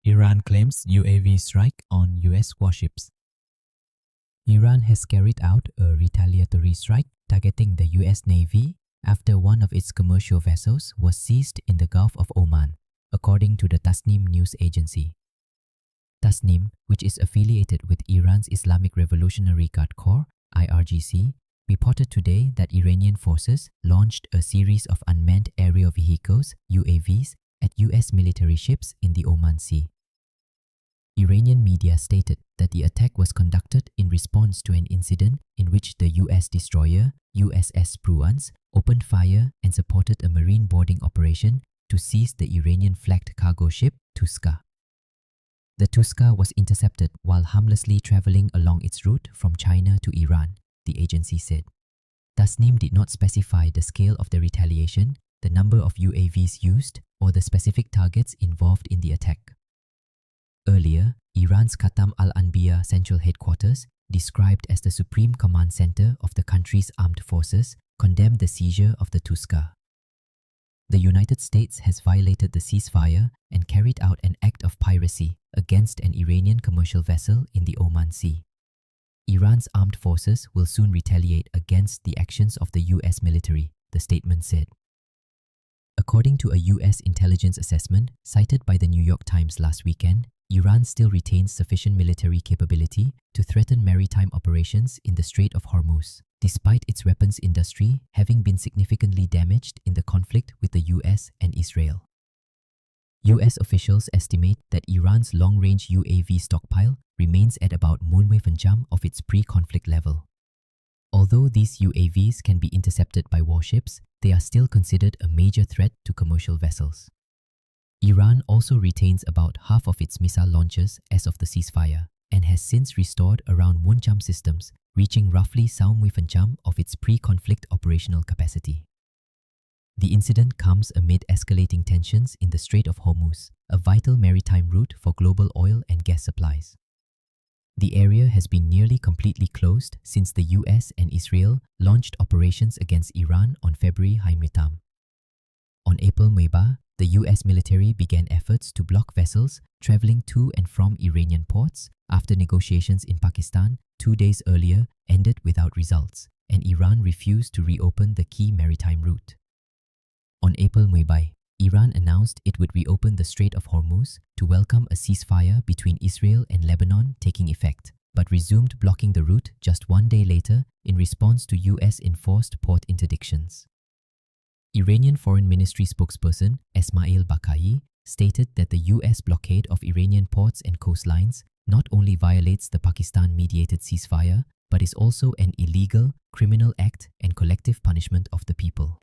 Iran claims UAV strike on US warships. Iran has carried out a retaliatory strike targeting the US Navy after one of its commercial vessels was seized in the Gulf of Oman, according to the Tasnim news agency. Tasnim, which is affiliated with Iran's Islamic Revolutionary Guard Corps (IRGC), reported today that Iranian forces launched a series of unmanned aerial vehicles (UAVs) at US military ships in the Oman Sea. Iranian media stated that the attack was conducted in response to an incident in which the US destroyer USS Pruance opened fire and supported a marine boarding operation to seize the Iranian-flagged cargo ship Tuska. The Tuska was intercepted while harmlessly traveling along its route from China to Iran, the agency said. Tasnim did not specify the scale of the retaliation, the number of UAVs used, or the specific targets involved in the attack. Earlier, Iran's Khatam al-Anbiya Central Headquarters, described as the Supreme Command Center of the country's armed forces, condemned the seizure of the Tuska. The United States has violated the ceasefire and carried out an act of piracy against an Iranian commercial vessel in the Oman Sea. Iran's armed forces will soon retaliate against the actions of the US military, the statement said. According to a US intelligence assessment cited by the New York Times last weekend, Iran still retains sufficient military capability to threaten maritime operations in the Strait of Hormuz, despite its weapons industry having been significantly damaged in the conflict with the US and Israel. US officials estimate that Iran's long-range UAV stockpile remains at about 10% of its pre-conflict level. Although these UAVs can be intercepted by warships, they are still considered a major threat to commercial vessels. Iran also retains about half of its missile launchers as of the ceasefire and has since restored around 1% systems, reaching roughly 70% of its pre-conflict operational capacity. The incident comes amid escalating tensions in the Strait of Hormuz, a vital maritime route for global oil and gas supplies. The area has been nearly completely closed since the US and Israel launched operations against Iran on February 5. On April 9, the US military began efforts to block vessels traveling to and from Iranian ports after negotiations in Pakistan 2 days earlier ended without results, and Iran refused to reopen the key maritime route. On April 9, Iran announced it would reopen the Strait of Hormuz to welcome a ceasefire between Israel and Lebanon taking effect, but resumed blocking the route just 1 day later in response to US-enforced port interdictions. Iranian Foreign Ministry spokesperson Esmail Bakai stated that the US blockade of Iranian ports and coastlines not only violates the Pakistan-mediated ceasefire, but is also an illegal, criminal act and collective punishment of the people.